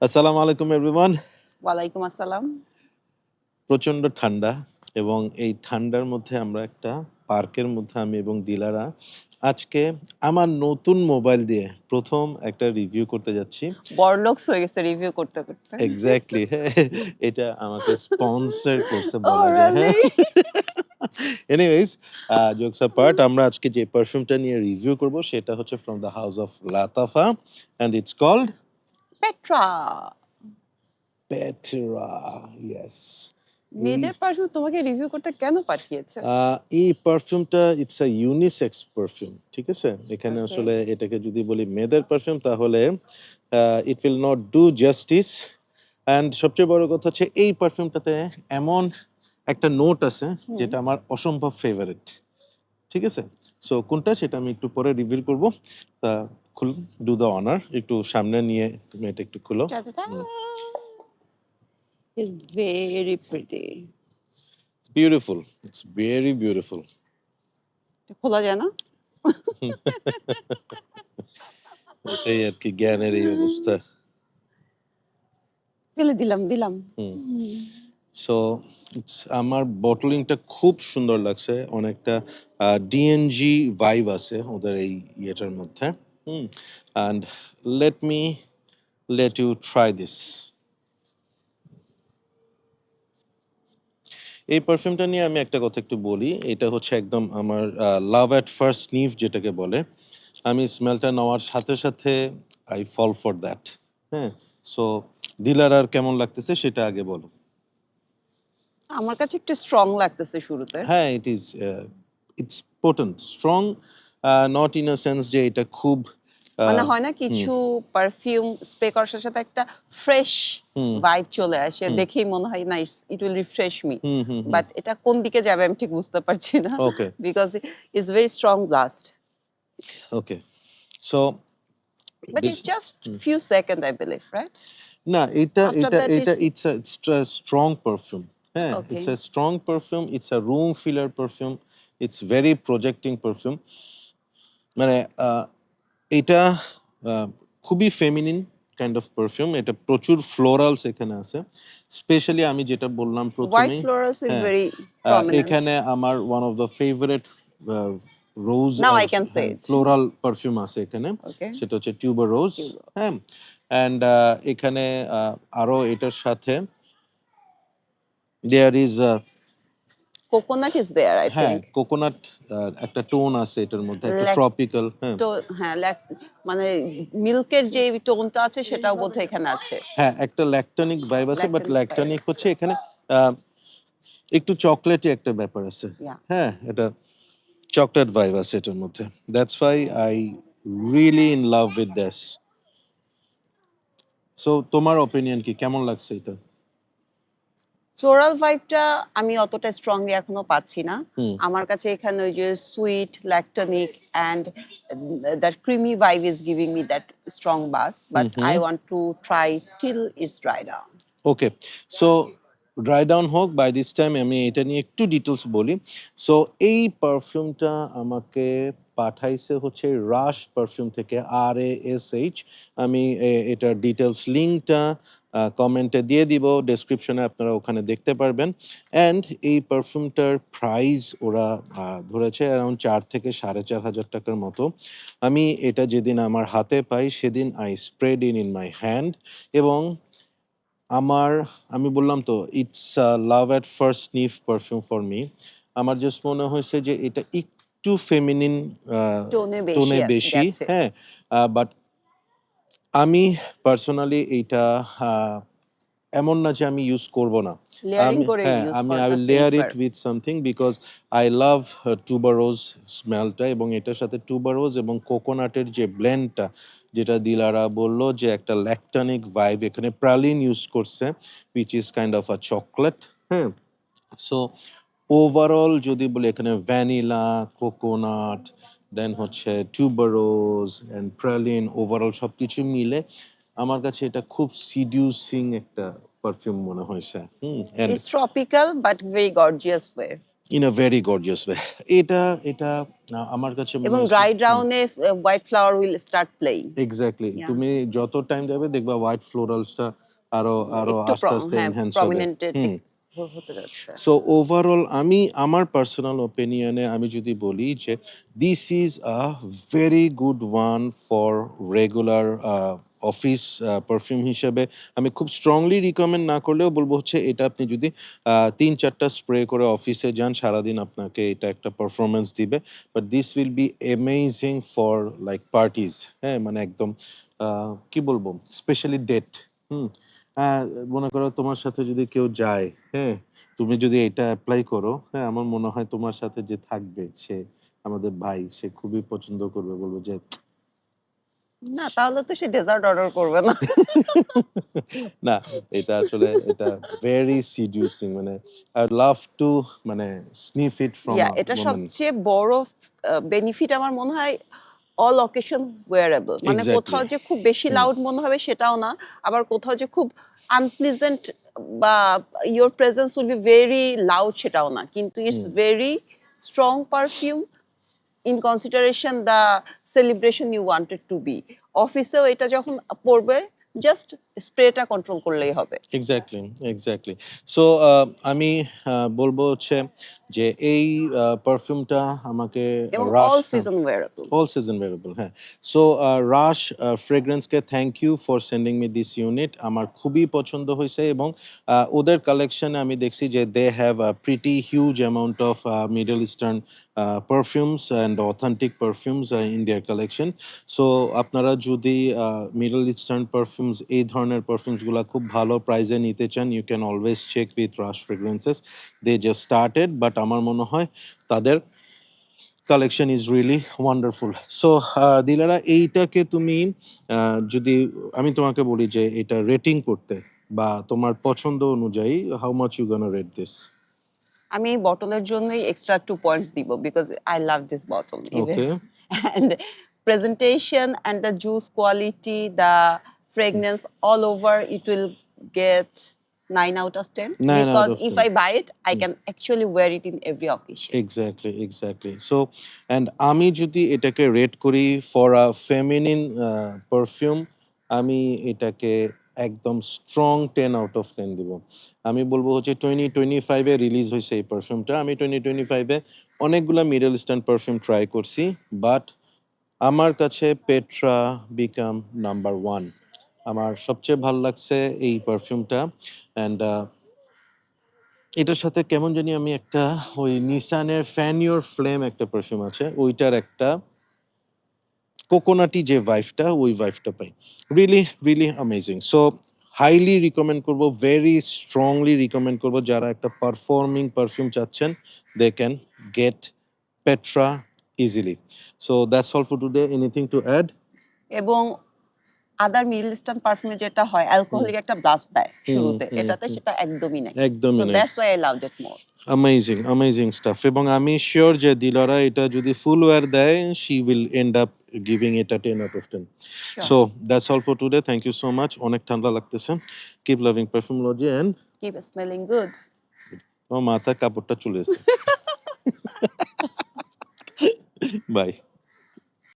আসসালামু আলাইকুম এভরিওয়ান। ওয়ালাইকুম আসসালাম। প্রচণ্ড ঠান্ডা এবং এই ঠান্ডার মধ্যে আমরা একটা পার্কের মধ্যে আমি এবং দিলারা আজকে আমার নতুন মোবাইল দিয়ে ১ম একটা রিভিউ করতে যাচ্ছি। বড়লোকস হয়ে গেছে রিভিউ করতে, করতে। এক্সাক্টলি হ্যাঁ, এটা আমাকে স্পন্সর করছে ওহ বলা যায়, হ্যাঁ। রিয়ালি? এনিওয়েজ জোকস অ্যাপার্ট আমরা আজকে যে পারফিউমটা নিয়ে রিভিউ করব সেটা হচ্ছে from the house of Lattafa and it's called Petra. Petra. Yes. মেয়েদের পারফিউম তোমাকে রিভিউ করতে কেন পাঠিয়েছে? এই পারফিউমটা ইটস আ ইউনিসেক্স পারফিউম। ঠিক আছে? এখানে ওকে। আসলে এটাকে যদি বলি মেয়েদের পারফিউম তাহলে it will not do justice. And সবচেয়ে বড় কথা হচ্ছে এই পারফিউমটাতে এমন একটা নোট আছে হুম। যেটা আমার অসম্ভব ফেভারিট। ঠিক আছে? সো কোনটা সেটা আমি একটু পরে রিভিল করব। তা খুলুন, ডু দ্য অনার। একটু সামনে নিয়ে তুমি এটা একটু খুলো। Ta-da-da! Hmm. It's very pretty. It's beautiful. It's very beautiful. এটা খোলা যায় না? এটাই আরকি জ্ঞানের এই অবস্থা। ফেলে দিলাম। হুম। হুম। সো আমার বটলিংটা খুব সুন্দর লাগছে। অনেকটা ডিএনজি ভাইব আছে ওদের এই ইয়েটার মধ্যে। Hmm? And let me let you try this. এই পারফিউমটা নিয়ে আমি একটা কথা একটু বলি। এটা হচ্ছে একদম আমার লাভ অ্যাট ফার্স্ট স্নিফ যেটাকে বলে। আমি স্মেলটা নেওয়ার সাথে, সাথে আই ফল ফর দ্যাট। হ্যাঁ? সো দিলার আর কেমন লাগতেছে সেটা আগে বলো। আমার কাছে একটু স্ট্রং লাগতেছে শুরুতে। হ্যাঁ, it's potent, strong, not in a sense যে এটা খুব মানে হয় না হুম, কিছু পারফিউম স্প্রে করার সাথে সাথে একটা ফ্রেশ হুম, ভাইব চলে আসে। হুম, দেখেই মনে হয় না it will refresh me. Hmm, hmm, hmm. But এটা কোন দিকে যাবে আমি ঠিক বুঝতে পারছি না। Okay, because it's very strong blast. Okay. So But base it's just hmm. few seconds, I believe, right? না এটা After এটা that, এটা it's it's a strong perfume. হ্যাঁ? It's okay. A strong perfume, it's a room filler perfume, it's very projecting perfume. মানে uh এটা আ খুবই feminine kind of perfume. এটা প্রচুর ফ্লোরালস এখানে আছে। স্পেশালি আমি যেটা বললাম ১ম White এই florals is হ্যাঁ, very prominent. এখানে আমার one of the favourite a rose Now I can say হ্যাঁ, it. ফ্লোরাল পারফিউম আছে এখানে। Okay. সেটা হচ্ছে টিউবার রোজ। Tube rose. হ্যাঁ? অ্যান্ড এখানে আরো এটার সাথে there is Coconut is there, I হ্যাঁ, think. কোকোনাট একটা টোন আছে এটার মধ্যে। একটা Lac ট্রপিক্যাল হ্যাঁ। to হ্যাঁ, মানে মিল্কের যে টোনটা আছে সেটাও বোধহয় এখানে আছে। হ্যাঁ, একটা ল্যাকটোনিক ভাইব আছে বাট Lactonic vibe ল্যাকটোনিক আছে। হচ্ছে এখানে আ একটু চকলেটি একটা ব্যাপার আছে। Yeah. হ্যাঁ, এটা চকলেট ভাইব আছে এটার মধ্যে। That's why I really in love with this. So তোমার অপিনিয়ন কি? কেমন লাগছে এটা? ফ্লোরাল ভাইবটা আমি অতটা স্ট্রংলি এখনো পাচ্ছি না। হুম, আমার কাছে এখানে ওই যে sweet, lactonic and that creamy vibe is giving me that strong বাস। Hmm, but hmm. I want to try till it's dry down. Okay. So dry down হোক বাই দিস টাইম আমি এটা নিয়ে একটু ডিটেইলস বলি। সো এই পারফিউমটা আমাকে পাঠাইছে হচ্ছে রাশ পারফিউম থেকে RASH। আমি এটার ডিটেইলস লিঙ্কটা কমেন্টে দিয়ে দিব। ডেসক্রিপশনে আপনারা ওখানে দেখতে পারবেন। অ্যান্ড এই পারফিউমটার প্রাইস ওরা ধরেছে অ্যারাউন্ড ৪ থেকে ৳৪,৫০০ মতো। আমি এটা যেদিন আমার হাতে পাই সেদিন I sprayed it in my hand এবং আমি বললাম তো it's love at first sniff perfume for me. আমার জাস্ট মনে হয়েছে যে এটা একটু ফেমিনিন টোনে বেশি টোনে বেশি, গেছে। হ্যাঁ? বাট আমি পার্সোনালি এইটা আ এমন না যে আমি ইউজ করব না। লেয়ারিং করে ইউজ I করাটা will layer safer. it with something because I love tuberose স্মেলটা এবং এটার সাথে tuberose এবং কোকোনাটের যে ব্লেন্ডটা যেটা দিলারা বলল যে একটা ল্যাকটনিক ভাইব এখানে প্রালিন ইউজ করছে which is kind of a chocolate, হ্যাঁ? সো ওভারঅল যদি বলি এখানে ভ্যানিলা, কোকোনাট, দেন হচ্ছে টিউবারোজ অ্যান্ড প্রালিন ওভারঅল সবকিছু মিলে আমার কাছে এটা খুব সিডিউসিং একটা পারফিউম মনে হয়েছে। Hmm? And it's tropical but very gorgeous way. In a very gorgeous way. এটা এটা আমার কাছে মনে এবং হয়েছে ড্রাই ডাউনে white flower will start playing. Exactly তুমি যত টাইম যাবে দেখবা হোয়াইট ফ্লোরালসটা আরো আরো একটু আস্তে আস্তে হ্যাঁ এনহ্যান্স হবে। প্রমিনেন্টের হুম। দিক হতে যাচ্ছে। সো ওভারঅল আমি আমার পার্সোনাল ওপিনিয়নে আমি যদি বলি যে this is a very good one for regular office perfume হিসেবে আমি খুব স্ট্রংলি রিকমেন্ড না করলেও বলবো হচ্ছে এটা আপনি যদি ৩-৪টা স্প্রে করে অফিসে যান সারাদিন আপনাকে এটা একটা পারফরমেন্স দিবে, but this will be amazing for like parties. হ্যাঁ, মানে একদম কি বলবো, স্পেশালি ডেট। হুম। মনে করো তোমার সাথে যদি কেউ যায়, হ্যাঁ, তুমি যদি এটা অ্যাপ্লাই করো, হ্যাঁ, আমার মনে হয় তোমার সাথে যে থাকবে সে আমাদের ভাই, সে খুবই পছন্দ করবে, বলবো যে না তাহলে তো সে ডেজার্ট অর্ডার করবে না। না, এটা আসলে এটা ভেরি সিডিউসিং, মানে আই লাভ টু মানে স্নিফ ইট ফ্রম আ এটা ওম্যান। সবচেয়ে বড় বেনিফিট আমার মনে হয় অল অকেশন ওয়্যারেবল। মানে এক্স্যাক্টলি। কোথাও যে খুব বেশি হুম। লাউড মনে হবে সেটাও না। আবার কোথাও যে খুব আনপ্লিজেন্ট বা your presence will be very loud সেটাও না। কিন্তু it's hmm. Very strong perfume in consideration the celebration you wanted to be. অফিসেও এটা যখন পড়বে জাস্ট স্প্রেটা কন্ট্রোল করলেই হবে। Exactly, exactly. সো আমি বলবো হচ্ছে যে এই পারফিউমটা আমাকে এবং রাশ, অল হ্যাঁ, season wearable. all season wearable, হ্যাঁ। সো রাশ ফ্রেগ্রেন্সকে thank you for sending me this unit, আমার খুবই পছন্দ হয়েছে এবং ওদের কালেকশনে আমি দেখছি যে they have a pretty huge amount of middle eastern perfumes and authentic perfumes in their collection. So আপনারা যদি মিডল ইস্টার্ন পারফিউমস, এই ধরনের পারফিউমসগুলো খুব ভালো প্রাইসে নিতে চান, you can always check with Rush fragrances. They just started, but আমার মনে হয় তাদের collection is really wonderful. So Dilara, এইটাকে তুমি যদি আমি তোমাকে বলি যে এটা রেটিং করতে বা তোমার পছন্দ অনুযায়ী, how much you gonna rate this? আমি এই বটলের জন্যই এক্সট্রা 2 পয়েন্টস দিব because I love this bottle even okay. and presentation and the juice quality, the fragrance all over, it will get 9 out of 10 9 out because of if 10. I buy it I can actually wear it in every occasion. Exactly, exactly. So and আমি যদি এটাকে rate করি for a feminine perfume, আমি এটাকে একদম strong 10 out of 10 দিব। আমি বলবো হচ্ছে 2025-এ রিলিজ হয়েছে এই পারফিউমটা। আমি 2025-এ অনেকগুলা মিডল ইস্টার্ন পারফিউম ট্রাই করছি, বাট আমার কাছে পেট্রা বিকাম নাম্বার 1। আমার সবচেয়ে ভাল লাগছে এই পারফিউমটা। অ্যান্ড এটার সাথে কেমন জানি আমি একটা ওই নিসানের ফ্যান ইওর ফ্লেম একটা পারফিউম আছে, ওইটার একটা কোকোনাটি যে ভাইবটা, ওই ভাইবটা পাই। Really really amazing. So highly recommend করবো, ভেরি স্ট্রংলি রিকমেন্ড করবো, যারা একটা পারফর্মিং পারফিউম চাচ্ছেন, they can get Petra easily. So that's all for today. Anything to add? এবং আদার মিডল ইস্টার্ন পারফিউমে যেটা হয় অ্যালকোহলিক একটা ব্লাস্ট দেয় হুম, শুরুতে, হুম, এটাতে হুম। সেটা একদমই নাই। সো একদমই নাই। That's why I loved it more. Amazing, amazing stuff. এবং আমি শিওর যে দিলরা এটা যদি ফুল ওয়্যার দেয়, she will end up giving এটা 10 out of 10। Sure. So that's all for today. Thank you so much. অনেক ঠান্ডা লাগতেছে। Keep loving Perfumology and keep smelling good. আমার মাথায় কাপড়টা চলে এসেছে। বাই।